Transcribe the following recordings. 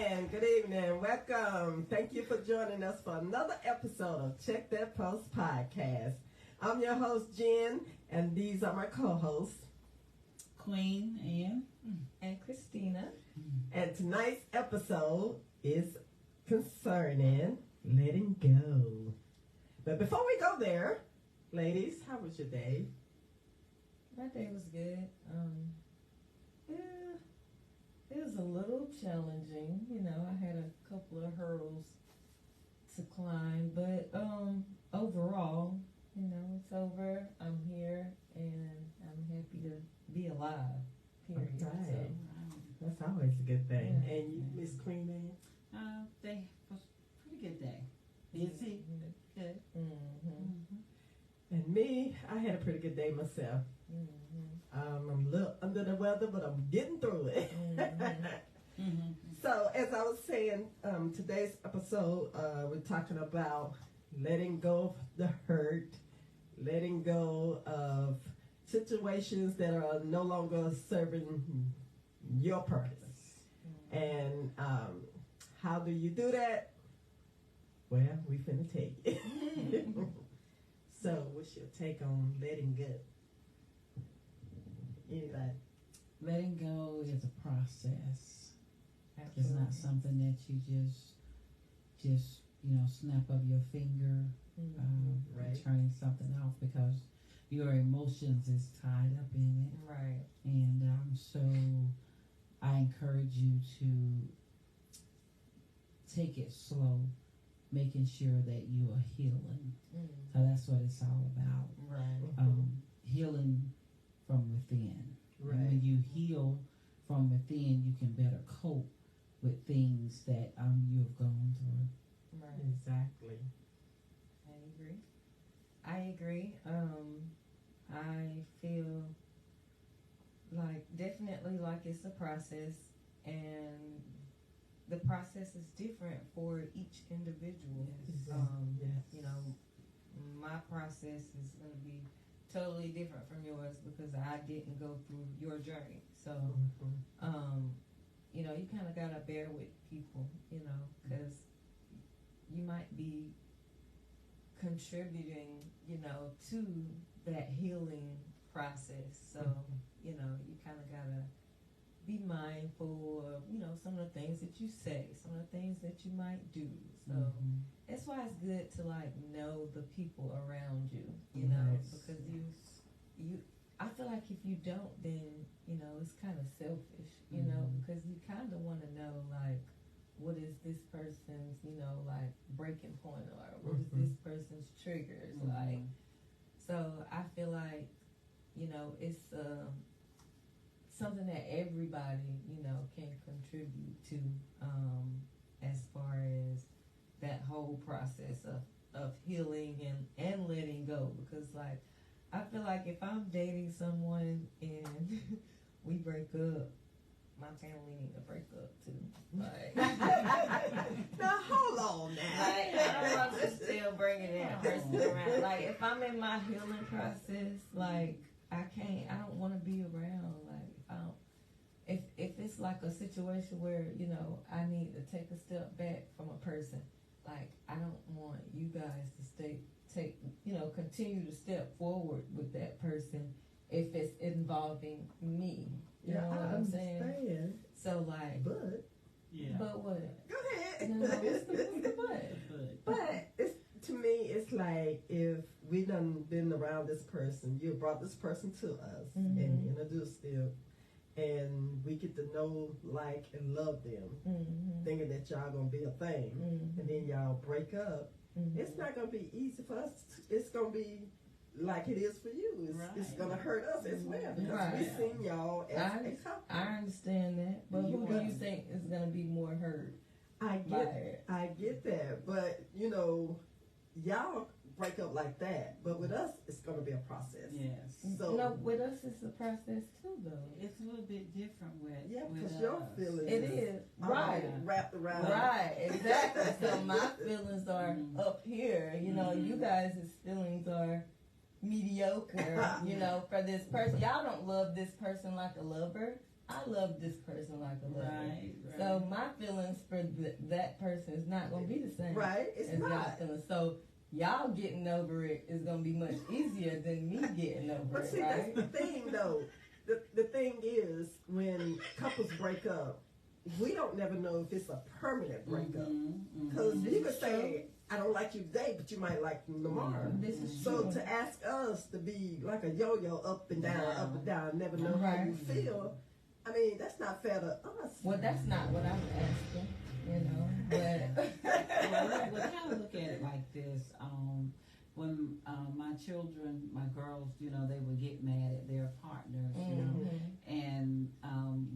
Good evening. Welcome. Thank you for joining us for another episode of Check That Post Podcast. I'm your host, Jen, and these are my co-hosts, Queen and Christina. And tonight's episode is concerning letting go. But before we go there, ladies, how was your day? My day was good. It was a little challenging. You know, I had a couple of hurdles to climb, but overall, you know, it's over. I'm here, and I'm happy to be alive. Period. Right. So, that's always a good thing. Yeah. And you, Miss Queen Anne? Day was a pretty good day. Busy, good. And me, I had a pretty good day myself. I'm a little under the weather, but I'm getting through it. So, as I was saying, today's episode, we're talking about letting go of the hurt, letting go of situations that are no longer serving your purpose. And how do you do that? Well, we finna tell you. So, what's your take on letting go? Anybody? Letting go is a process. Absolutely. It's not something that you just snap of your finger, Right. turning something off, because your emotions is tied up in it. Right. And so I encourage you to take it slow, making sure that you are healing. So that's what it's all about. Right. Healing from within. Right. And when you heal from within, you can better cope with things that you have gone through. Right. Exactly. I agree. I feel definitely like it's a process, and the process is different for each individual. Yes. Yes. You know, my process is going to be totally different from yours because I didn't go through your journey. So, you know, you kind of got to bear with people, you know, because you might be contributing, you know, to that healing process. So, you know, you kind of got to be mindful of, you know, some of the things that you say, some of the things that you might do. So that's why it's good to know the people around you, you know, because you I feel like if you don't, then, you know, it's kind of selfish, you know, because you kind of want to know, what is this person's, you know, breaking point, or what is this person's triggers, so I feel like, you know, it's something that everybody, you know, can contribute to, as far as that whole process of healing and letting go, because I feel like if I'm dating someone and we break up, my family need to break up too. Now hold on now. I don't want to still bringing that person around. If I'm in my healing process, I don't want to be around. If it's a situation where, you know, I need to take a step back from a person, I don't want you guys to continue to step forward with that person if it's involving me. You know what I'm saying? So but what? Go ahead. No, what's the but? But to me, it's if we done been around this person, you brought this person to us and introduced them, and we get to know, and love them, thinking that y'all gonna be a thing, and then y'all break up. It's not gonna be easy for us. It's gonna be like it is for you. It's gonna hurt us as well because we seen y'all as a couple. I understand that, but who do you think is gonna be more hurt? I get that, but you know, y'all break up like that, but with us, it's gonna be a process. Yes. So no, with us, it's a process too, though. It's a little bit different with because your feelings it is wrapped around. Right, exactly. So my feelings are up here. You know, you guys' feelings are mediocre. You know, for this person, y'all don't love this person like a lover. I love this person like a lover. Right. So my feelings for that person is not gonna be the same. Right, it's as y'all not. feelings. So y'all getting over it is gonna be much easier than me getting over But it, see, right? that's the thing, though. The thing is, when couples break up, we don't never know if it's a permanent breakup. Because you could say, I don't like you today, but you might like them tomorrow. This is So true. to ask us to be like a yo-yo, up and down, never know how you feel, I mean, that's not fair to us. Well, that's not what I'm asking, you know. But Well, kind of look at it like this. When my children, my girls, you know, they would get mad at their partners, you know, and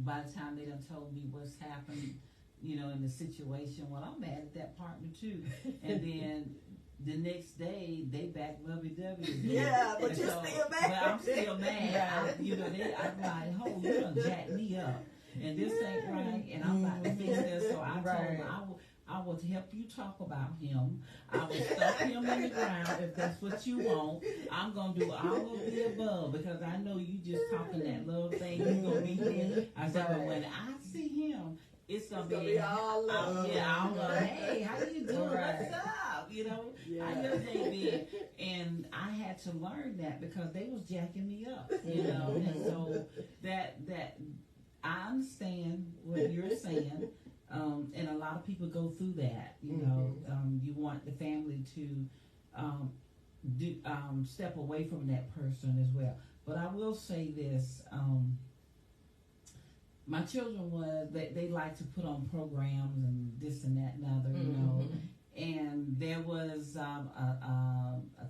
by the time they done told me what's happened, you know, in the situation, well, I'm mad at that partner too. And then the next day, they back lovey-dovey again. Yeah, but And you're so- still mad. But I'm still mad. You know, I'm like, oh, you done jacked me up. And this ain't right, and I'm about to fix this. So I told them I will help you talk about him. I will stuff him in the ground if that's what you want. I'm going to do all of the above because I know you just talking that little thing. You're going to be here. I said, but when I see him, it's going to be all love. Yeah, I'm like, hey, how you doing? What's up? You know, how your day been? And I had to learn that because they was jacking me up, you know. And so that I understand what you're saying. And a lot of people go through that, you know. You want the family to step away from that person as well. But I will say this: my children they like to put on programs and this and that and other, you know. And there was a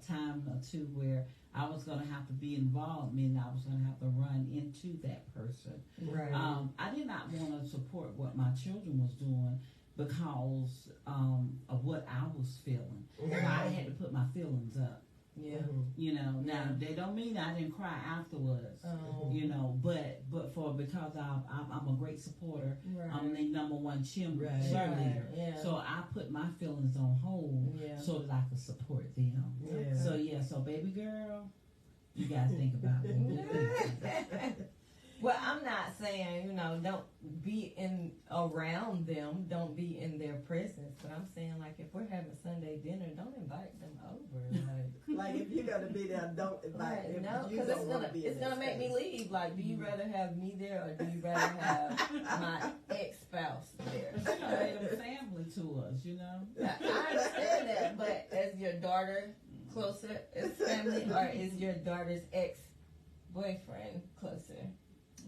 time or two where I was going to have to be involved, meaning I was going to have to run into that person. right. I did not want to support what my children was doing because of what I was feeling. So I had to put my feelings up. Yeah. You know, now they don't mean I didn't cry afterwards. You know, but because I'm a great supporter. Right. I'm the number one cheerleader. Right, yeah. So I put my feelings on hold so that I could support them. Yeah. So baby girl, you gotta think about it. Well, I'm not saying, you know, don't be around them, don't be in their presence, but I'm saying, like, if we're having Sunday dinner, don't invite them over. Like, if you're going to be there, don't invite them. No, You because don't wanna be in it's gonna that make me space. leave. Like, do you rather have me there or do you rather have my ex-spouse there? But you know, they them family to us, you know. I understand that, but is your daughter closer as family or is your daughter's ex-boyfriend closer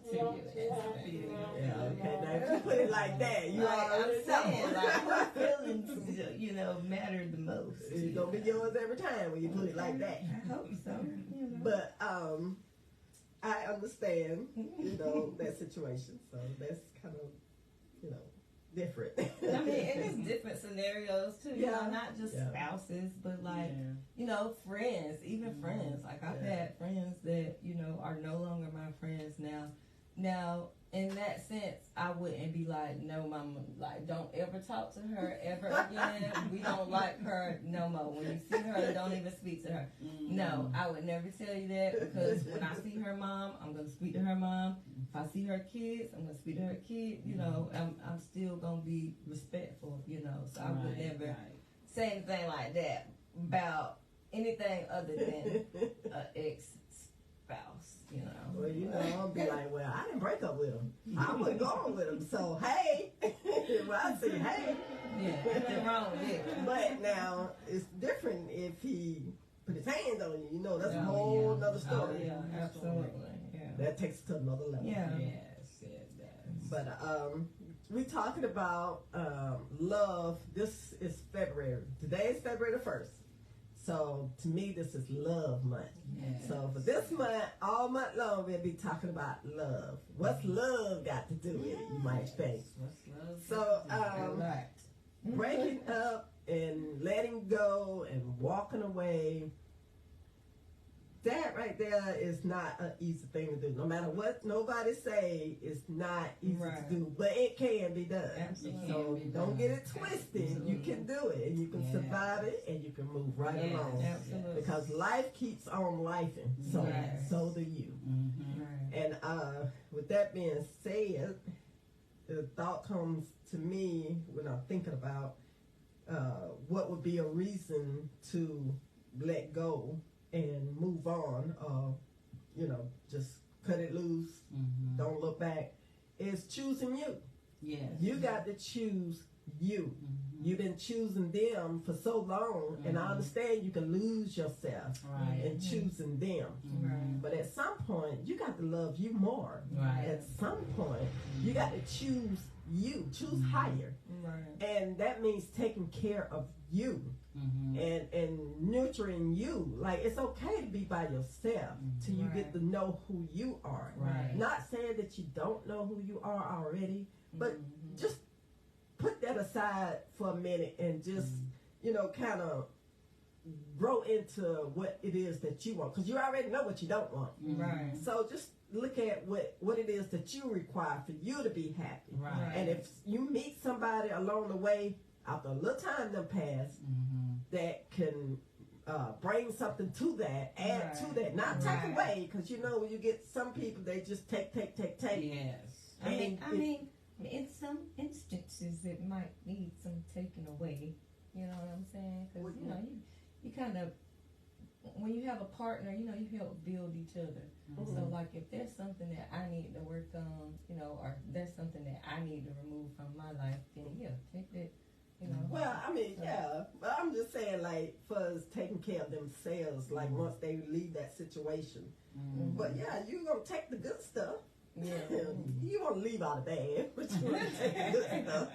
to you as family? Yeah, okay. Now, if you put it like that, you Like, already I'm saying, know. like, her feelings, you know, matter the most. It's going to be yours every time when you put it like that. I hope so. You know. But I understand, you know, that situation. So that's kind of, you know, different. I mean, and it's different scenarios too. You know, not just spouses, but like, you know, friends, even friends. Like I've had friends that, you know, are no longer my friends now. Now, in that sense, I wouldn't be like, no, mama, like, don't ever talk to her ever again. We don't like her no more. When you see her, don't even speak to her. No, I would never tell you that because when I see her mom, I'm going to speak to her mom. If I see her kids, I'm going to speak to her kid. You know, I'm still going to be respectful, you know. So I would never say anything like that about anything other than an ex-spouse, you know. Well, you know, I'll be like, well, I didn't break up with him. I wasn't going with him. So, hey, well, I say, hey. Yeah, nothing wrong with it. But now, it's different if he put his hands on you. You know, that's a whole nother story. Oh, yeah, absolutely. Yeah. That takes it to another level. Yeah. Yes, it does. But we talking about love. This is February. Today is February the 1st. So to me, this is love month. Yes. So for this month, all month long, we'll be talking about love. What's love got to do with it, you might think. What's love? So breaking up and letting go and walking away. that right there is not an easy thing to do. No matter what nobody say, it's not easy to do, but it can be done. Absolutely. So don't get it twisted. Absolutely. You can do it, and you can survive it, and you can move right along. Absolutely. Because life keeps on lifing. So so do you. And with that being said, the thought comes to me when I'm thinking about what would be a reason to let go and move on, just cut it loose, don't look back, is choosing you. Yes. You got to choose you. You've been choosing them for so long, and I understand you can lose yourself in choosing them. But at some point, you got to love you more. At some point, you got to choose you, choose higher. And that means taking care of you. And nurturing you. Like, it's okay to be by yourself till you get to know who you are. Not saying that you don't know who you are already, but just put that aside for a minute and just, kind of grow into what it is that you want. Because you already know what you don't want. So just look at what it is that you require for you to be happy. And if you meet somebody along the way, after a little time done pass, that can bring something to that, add to that, not take away, because when you get some people, they just take. Yes. I mean, in some instances, it might need some taking away. You know what I'm saying? Because you kind of, when you have a partner, you help build each other. So, like, if there's something that I need to work on, or there's something that I need to remove from my life, then take that. Well, I mean, but I'm just saying, like, for us taking care of themselves, like, once they leave that situation. But you're gonna take the good stuff. You want to leave out the bad, but you want to take the good stuff.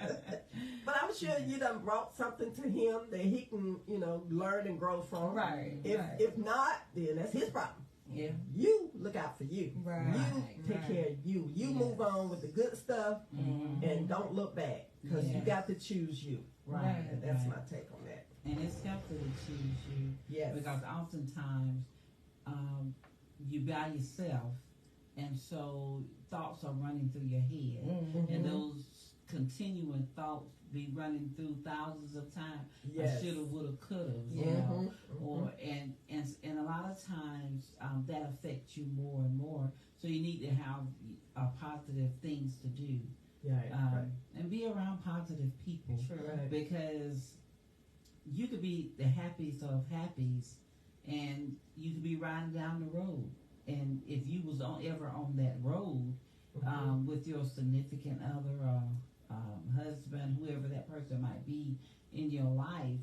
But I'm sure you done brought something to him that he can, learn and grow from. If not, then that's his problem. You look out for you. You take care of you. You move on with the good stuff and don't look back, because you got to choose you. And that's my take on that. And it's helpful to choose you. Because oftentimes you by yourself, and so thoughts are running through your head, and those continuing thoughts be running through thousands of times. I shoulda, woulda, coulda, or and a lot of times that affects you more and more. So you need to have positive things to do, and be around positive people, because you could be the happiest of happies, and you could be riding down the road, and if you was ever on that road with your significant other or husband, whoever that person might be in your life,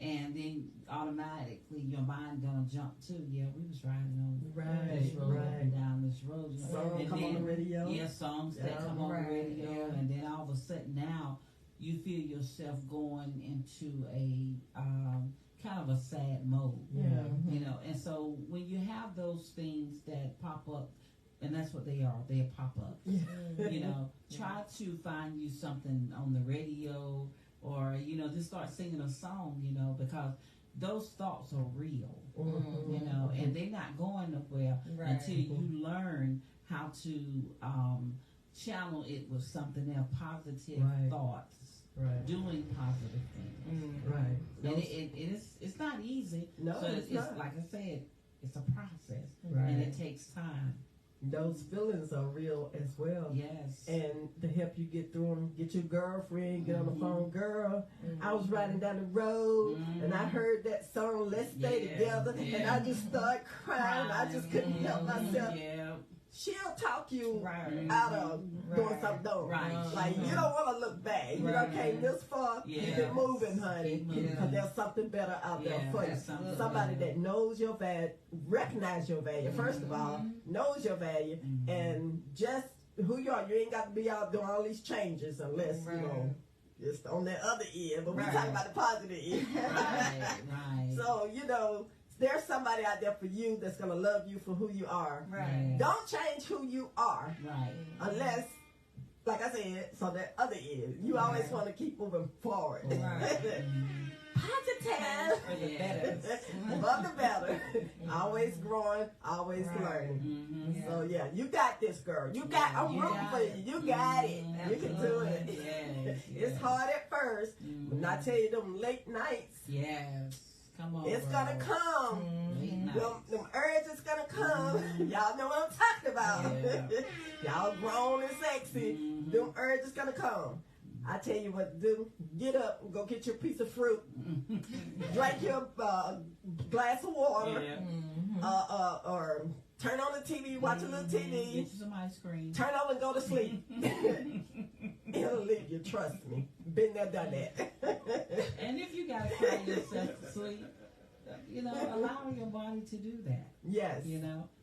and then automatically your mind gonna jump to, we was riding on this road, up and down this road. Songs come on the radio. Songs that come on the radio, and then all of a sudden now you feel yourself going into a kind of a sad mode. And so when you have those things that pop up, and that's what they are, they pop up. Try to find you something on the radio, or just start singing a song, because those thoughts are real, and they're not going nowhere until you learn how to channel it with something else, positive thoughts, doing positive things. And it's not easy. No, so it's not. Like I said, it's a process, and it takes time. Those feelings are real as well. And to help you get through them, get your girlfriend, get on the phone, girl. I was riding down the road and I heard that song, Let's Stay Together, and I just started crying. I just couldn't help myself. She'll talk you out of doing something dumb. Like, you don't want to look back. You done came this far, keep it moving, honey, because there's something better out there for you. Somebody that knows your value, recognize your value, first of all, knows your value, and just who you are. You ain't got to be out doing all these changes unless, it's on that other end. But we talking about the positive end. So, there's somebody out there for you that's going to love you for who you are. Don't change who you are unless like I said, so that other end, you always want to keep moving forward. Right. Positive. For the better. For the better. Always growing, always learning. Yeah. So yeah, you got this, girl. You got. I'm you rooting got for you. it. You got it. You can do it. Yes, It's yes. hard at first, but I tell you, them late nights, Yes. Come on. it's bro. gonna come. Late nights. Them urges gonna come. Y'all know what I'm talking about. Y'all grown and sexy. Them urges gonna come. I tell you what to do. Get up and go get your piece of fruit. Drink your glass of water. Yeah. Or turn on the TV, watch a little Get TV. you some ice cream. Turn over and go to sleep. It'll leave you, trust me. Been there, done that. And if you gotta cry yourself to sleep, allow your body to do that. Yes.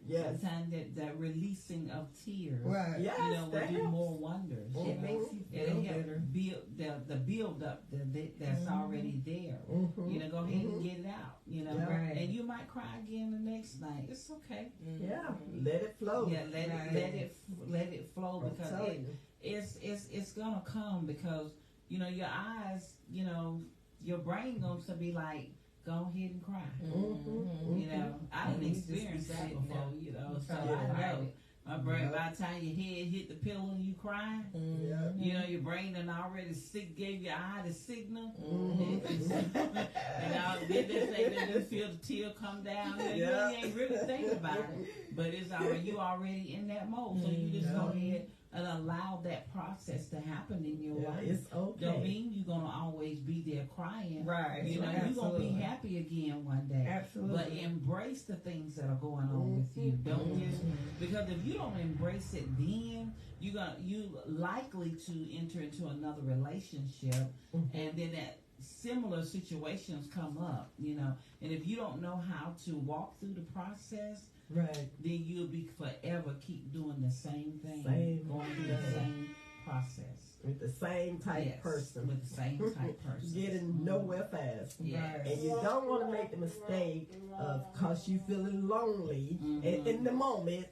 Yes. Sometimes that releasing of tears, Right. Yes, will that do helps. more wonders. It makes you feel It'll help better. build the build up that's already there. Mhm. Go ahead and get it out. Yeah. Right. And you might cry again the next night. It's okay. Yeah. Let it flow. Yeah, let it flow I'm because telling you. it's gonna come because your eyes, your brain going to be like, go ahead and cry. I didn't experience that before, so I know. My brain, by the time your head hit the pillow and you crying, your brain done already gave your eye the signal. And then they feel the tear come down. You ain't really thinking about it, but it's already, you already in that mode. So you just go ahead and allow that process to happen in your life. It's okay. Don't mean you're gonna always be there crying. Right. You're gonna be happy again one day. Absolutely. But embrace the things that are going on with you. Don't just because if you don't embrace it, then you likely to enter into another relationship, and then that similar situations come up. And if you don't know how to walk through the process, Right. then you'll be forever keep doing the same thing, going through the same process. With the same type person. With the same type person. Getting nowhere fast. Yeah. And you don't want to make the mistake of, cause you feeling lonely in the moment,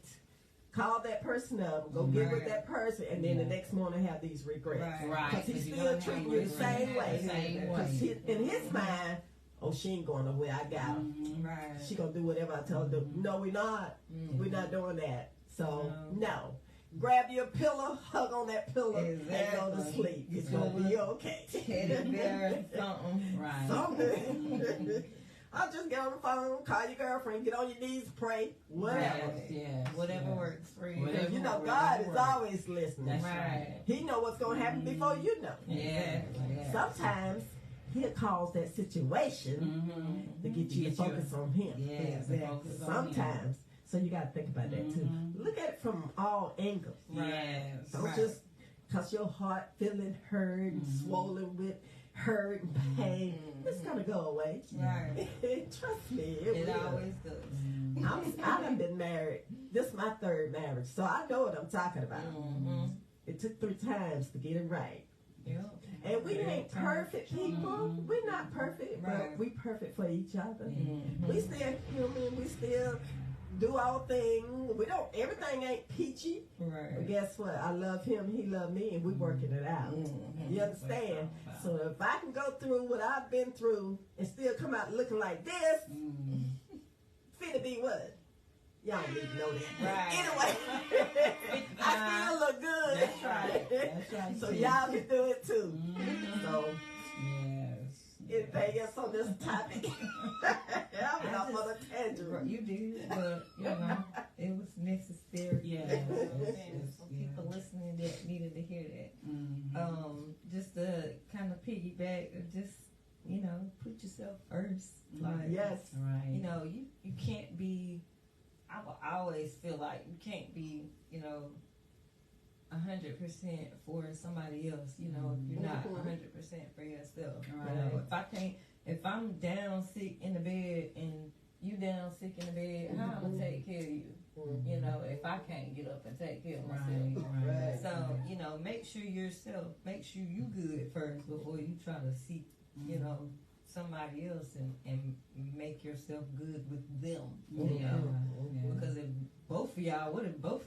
call that person up, go get with that person, and then the next morning have these regrets. Right. Because he's still treating you the same way. Because in his mind, oh, she ain't going nowhere, I got her. Right. She gonna do whatever I tell her to do. No, we're not. We're not doing that. So, no. Grab your pillow, hug on that pillow, and go to sleep. It's gonna be okay. Teddy bear, something. Right. Something. I'll just get on the phone, call your girlfriend, get on your knees, pray, whatever. Yes. Whatever works for you. Whatever. You know, God is always listening. That's Right. He know what's gonna happen before you know. Yeah. Sometimes He'll cause that situation to get you to focus on Him. Yes. Exactly. Sometimes. So you got to think about that too. Look at it from all angles. Yes. Don't just because your heart feeling hurt and swollen with hurt and pain. It's going to go away. Right. Trust me. It will. always does. I haven't been married. This is my third marriage, so I know what I'm talking about. It took 3 times to get it right. Yep. And we ain't perfect people. We're not perfect, but Right. we perfect for each other. We still human. We still do our thing. We don't. Everything ain't peachy. But Right. guess what? I love him. He love me, and we working it out. You understand? So if I can go through what I've been through and still come out looking like this, finna be what? Y'all need to know that. Right. Anyway, I still look good. That's right. That's right. So y'all can do it too. So Yes. anything else on this topic? I went off on a tangent. You did, but it was necessary. Yes. Some people listening that needed to hear that. Just to kind of piggyback, just put yourself first. Like, Yes. Right. You can't be. I always feel like you can't be, 100% for somebody else. If you're not 100% for yourself. Right. If I'm down sick in the bed and you down sick in the bed, how I'm gonna take care of you? If I can't get up and take care of myself. Right. So, make sure you good first before you try to seek, somebody else and make yourself good with them. You Yeah. know? Yeah. Because if both of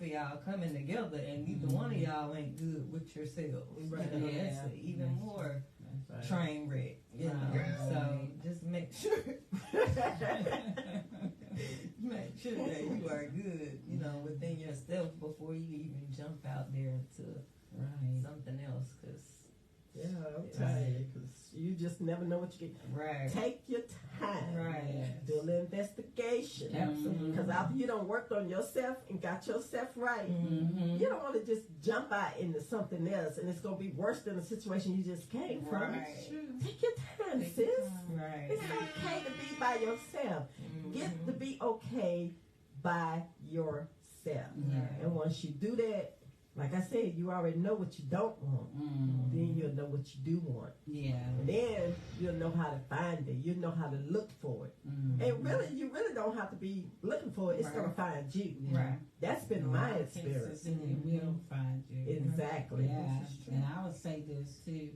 y'all coming together and neither one of y'all ain't good with yourselves, Right. you know, Yeah. that's an even That's more That's train wreck. You know, Right. so just make sure make sure that you are good, you know, within yourself before you even jump out there into right. something else. Cause Yeah, I'm tired because you just never know what you get. right, Take your time. right, Do an investigation. Absolutely. Because after you done worked on yourself and got yourself right, Mm-hmm. you don't want to just jump out into something else and it's going to be worse than the situation you just came from. right, Take your time, Take sis. your time. right. It's okay to be by yourself. Get Mhm. to be okay by yourself. Yeah. And once you do that, like I said, you already know what you don't want. Mm. Then you'll know what you do want. Yeah. And then you'll know how to find it. You'll know how to look for it. Mm. And really, you really don't have to be looking for it. It's Right. going to find you. Yeah. Right. That's been my experience. It will find you. Exactly. Yeah, This is true. and I would say this too.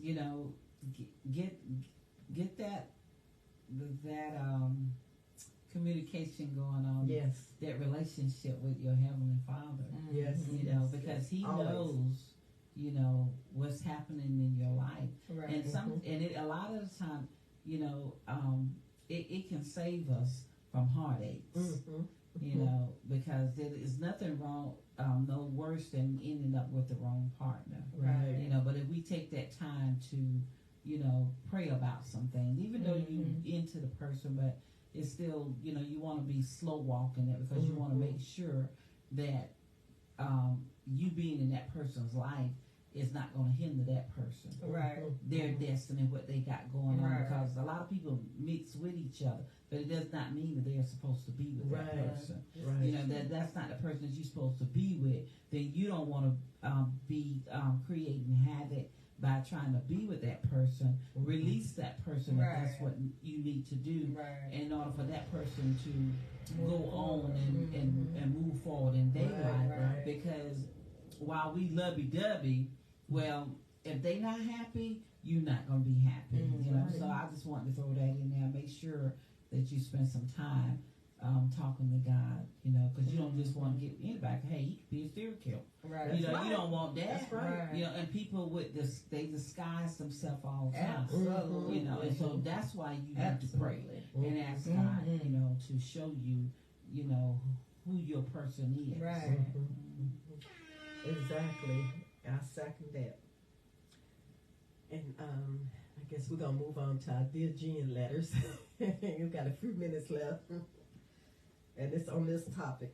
You know, get that communication going on. Yes. That relationship with your heavenly Father. Yes. You know, because He Always. knows. You know what's happening in your life, Right. and a lot of the time, you know, it can save us from heartaches. Mm-hmm. You know, because there is nothing wrong, no worse than ending up with the wrong partner. Right. You know, but if we take that time to, you know, pray about some things, even though you into the person, but it's still, you know, you want to be slow walking it because you want to make sure that you being in that person's life is not going to hinder that person, Right. their destiny, what they got going on. Right. Because a lot of people mix with each other, but it does not mean that they are supposed to be with that Right. person. Right. You know, that's not the person that you're supposed to be with. Then you don't want to be creating havoc by trying to be with that person. Release that person if that's Right. what you need to do Right. in order for that person to go Move on forward. and move forward in their Right, life. right. Because while we lovey-dovey, well, if they not happy, you're not going to be happy. You know, Right. so I just wanted to throw that in there. Make sure that you spend some time talking to God, you know, because you don't just want to get anybody. Hey, he could be a serial killer. Right. You know, right. you don't want that. That's right. You know, and people with this, they disguise themselves all the time. Absolutely. You know, and so that's why you need to pray Absolutely. and ask God, Mhm. you know, to show you, you know, who your person is. Right. Exactly. I second that. And I guess we're gonna move on to our Dear Jen letters. We've got a few minutes left, and it's on this topic.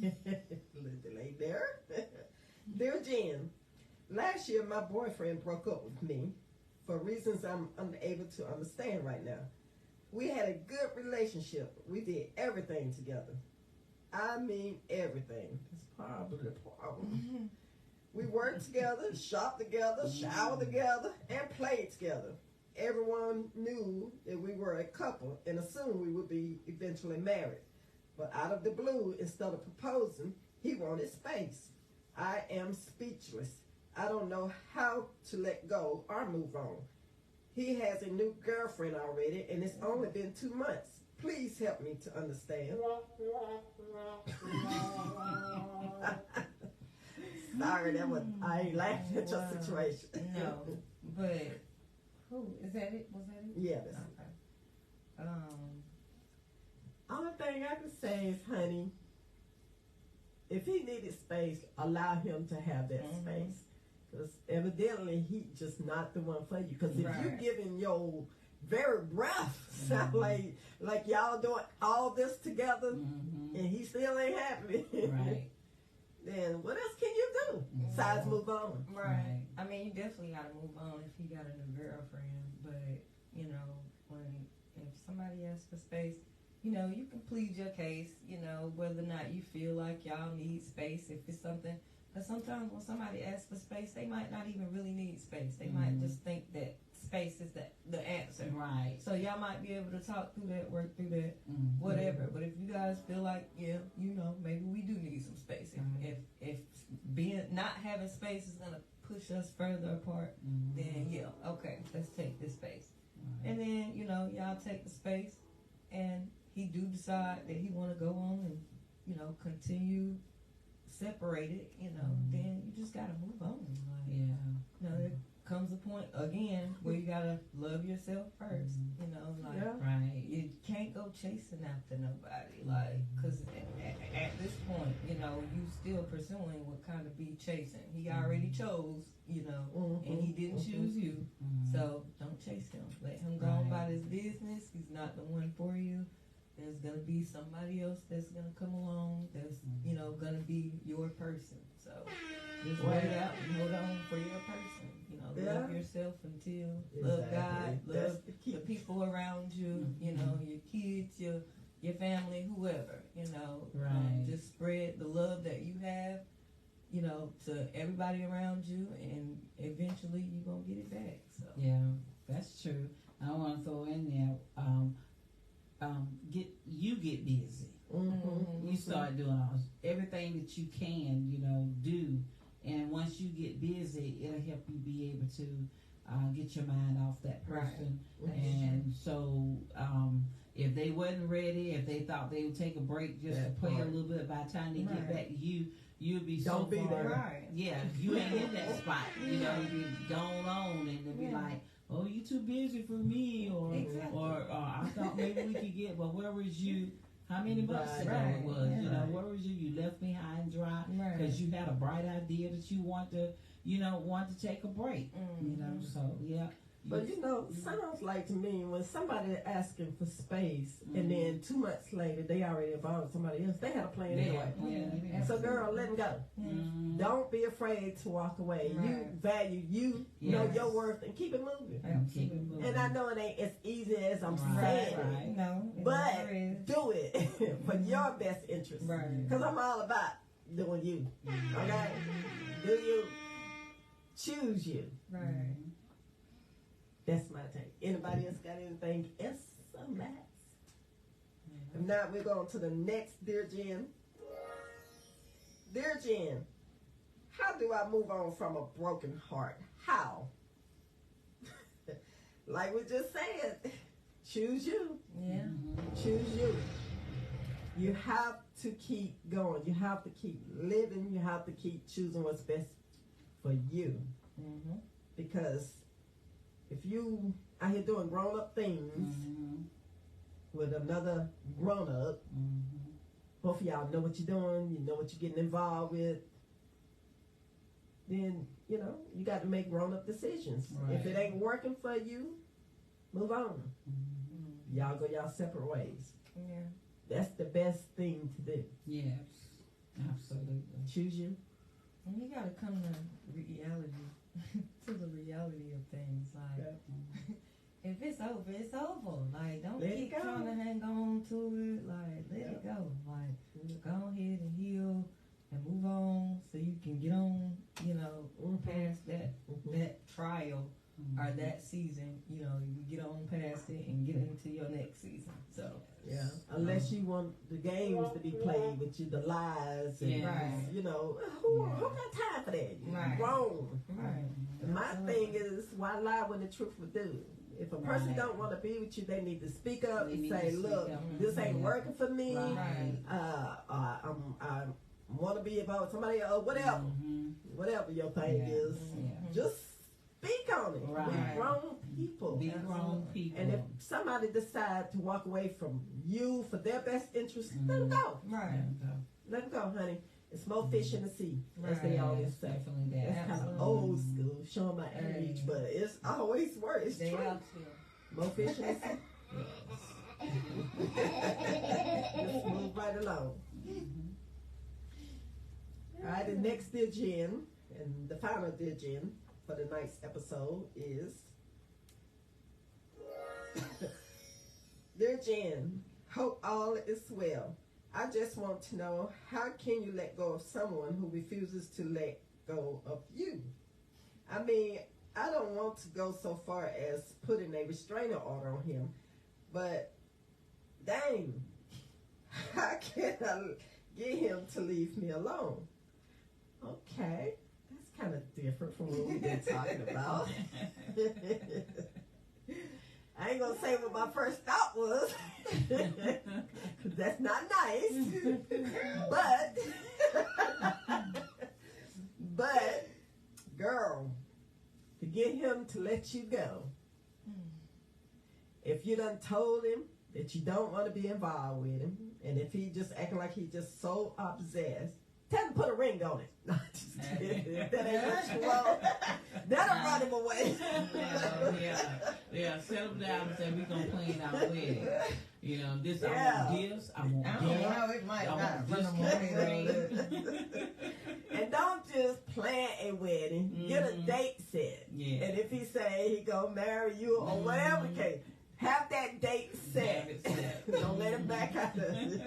Little delay there. Dear Jen, last year my boyfriend broke up with me for reasons I'm unable to understand right now. We had a good relationship. We did everything together. I mean everything. That's probably the problem. We worked together, shopped together, showered together, and played together. Everyone knew that we were a couple and assumed we would be eventually married. But out of the blue, instead of proposing, he wanted space. I am speechless. I don't know how to let go or move on. He has a new girlfriend already, and it's only been 2 months. Please help me to understand. Sorry, I ain't laughing at your situation. No, but who is that? It was that it? Yeah, that's Okay. Only thing I can say is, honey, if he needed space, allow him to have that space. Because evidently, he just not the one for you. Because if you Right. giving your very breath, sound like y'all doing all this together, Mm-hmm. and he still ain't happy, Right. then what else can you do besides move on? Right. I mean, you definitely got to move on if he got a new girlfriend. But you know, if somebody asks for space, you know, you can plead your case. You know, whether or not you feel like y'all need space, if it's something. Because sometimes when somebody asks for space, they might not even really need space. They might just think that space is the answer. Right. So y'all might be able to talk through that, work through that, Mm-hmm. whatever. But if you guys feel like, yeah, you know, maybe we do need some space. If being not having space is gonna push us further apart, then yeah, okay, let's take this space. Right. And then, you know, y'all take the space and he do decide that he want to go on and, you know, continue separated, you know, then you just got to move on. Like, Yeah. you know, there comes a point, again, where you got to love yourself first, you know, like, Yeah. Right. you can't go chasing after nobody, like, because at this point, you know, you still pursuing what kind of be chasing. He already chose, you know, and he didn't choose you, so don't chase him. Let him go on about his business. He's not the one for you. There's gonna be somebody else that's gonna come along that's, you know, gonna be your person. So just wait out and hold on for your person. You know, love yourself until love God, love the people around you, you know, your kids, your family, whoever, you know. Right. Just spread the love that you have, you know, to everybody around you, and eventually you're gonna get it back. So Yeah, that's true. I want to throw in there, get busy. You start doing everything that you can, you know, do. And once you get busy, it'll help you be able to get your mind off that person. Right. And so, if they wasn't ready, if they thought they would take a break just to play a little bit, by the time they get back to you, you'll be so Don't be far. there. Right. Yeah, you ain't in that spot. You know, you be gone on, and they'll be like, "Oh, you too busy for me," or I thought maybe we could get. Well, where was you? How many months ago it was? Yeah. You know, where was you? You left me high and dry because you had a bright idea that you want to take a break. You know, so yeah. But you know, sounds like to me when somebody asking for space and then 2 months later they already involved with somebody else, they had a plan anyway. So girl, let them go. Don't be afraid to walk away. Right. You value, you know your worth, and keep it moving. Keep it moving. And I know it ain't as easy as I'm Right. saying, Right. No, but do it for your best interest. Right. Because I'm all about doing you. Okay? Do you. Choose you. Right. That's my take. Anybody else got anything else on that? If not, we're going to the next Dear Jen. Dear Jen, how do I move on from a broken heart? How? Like we just said, choose you. Yeah. Choose you. You have to keep going. You have to keep living. You have to keep choosing what's best for you. Because if you out here doing grown-up things with another grown-up, both of y'all know what you're doing, you know what you're getting involved with, then, you know, you got to make grown-up decisions. Right. If it ain't working for you, move on. Y'all go y'all separate ways. Yeah. That's the best thing to do. Yes, absolutely. Choose you. And you gotta come to reality, to the reality of things. Like, if it's over, it's over. Like, don't Let keep it go. trying to hang on to it. Like, let it go. Like, go ahead and heal and move on so you can get on, you know, past that trial or that season. You know, you get on past it and get into your next season. So, yeah. Unless you want the games to be played with you, the lies, and you know, who got time for that? You're grown. And my thing is, why lie when the truth would do? If a person don't want to be with you, they need to speak up and say, "Look, this ain't working for me. I want to be about somebody else, whatever your thing is. Just speak on it. We're grown people. Be grown people. And if somebody decide to walk away from you for their best interest, let them go. Let them go, honey. It's more fish in the sea, as they always say. Definitely that. It's kind of old school, showing my age, but it's always worth. It's they true. out More fish in the sea. Just move right along. All right, the next Dear Jen, and the final Dear Jen for the night's episode is Dear Jen, hope all is well. I just want to know, how can you let go of someone who refuses to let go of you? I mean, I don't want to go so far as putting a restraining order on him, but dang, how can I get him to leave me alone? Okay, that's kind of different from what we've been talking about. I ain't gonna say what my first thought was, because that's not nice. But, girl, to get him to let you go, if you done told him that you don't want to be involved with him, and if he just acting like he just so obsessed, tell him to put a ring on it. No, just kidding. If that ain't what you want, that'll run him away. Yeah. Settle down and say, we're going to plan our wedding. You know, this, I want this, I want that. Well, it might not run him away. And don't just plan a wedding. Get a date set. Yeah. And if he say he gonna marry you or whatever case, have that date set. Don't let him back out of it.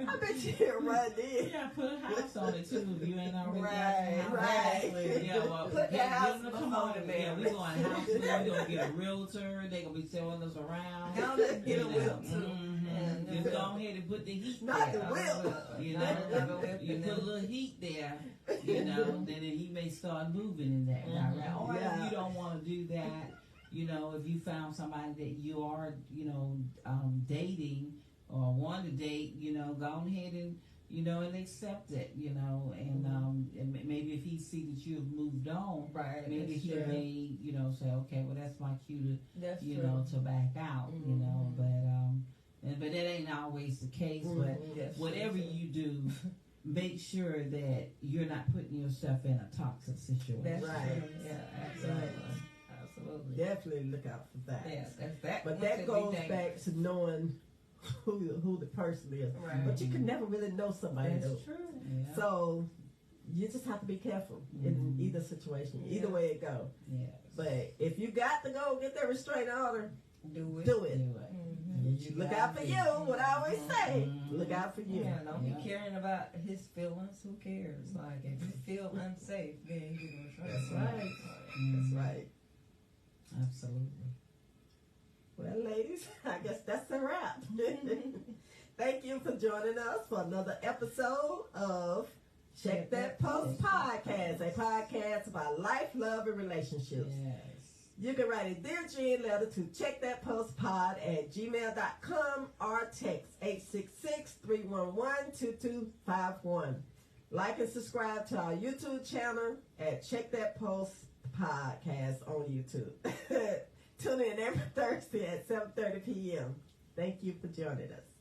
I bet you he'll run in. Yeah, put a house on it too if you ain't already Right. Yeah, well, Put the house before the yeah, we marriage. going house flip. We gonna get a realtor. They gonna be showing us around. Now let's get a whip too. Just go ahead and put the heat Not there. the whip. You know, you put a little heat there. You know, then he may start moving in that direction. Or if you don't want to do that, you know, if you found somebody that you are, you know, dating or want to date, you know, go ahead and, you know, and accept it, you know, and maybe if he see that you have moved on, Right. maybe he may, you know, say, okay, well, that's my cue to, you true. know, to back out, you know, but that ain't always the case. But whatever you do, make sure that you're not putting yourself in a toxic situation. That's Right. true. Yeah, absolutely. Absolutely. Definitely look out for that. Yeah, that. But that goes back to knowing who the person is. Right. But you can never really know somebody That's else. true. Yeah. So you just have to be careful in either situation, either way it go. Yes. But if you got to go get that restraining order, Do it. do it. Do it. You look out for you. What I always say, look out for you. Yeah, don't Yeah. be caring about his feelings. Who cares? Like, if you feel unsafe, then you can try. That's right. That's right. Absolutely. Well, ladies, I guess that's a wrap. Thank you for joining us for another episode of Check That Post Podcast, a podcast about life, love, and relationships. Yes. You can write a Dear Jean letter to checkthatpostpod@gmail.com or text 866-311-2251. Like and subscribe to our YouTube channel at Check That Post Podcast on YouTube. Tune in every Thursday at 7:30 p.m. Thank you for joining us.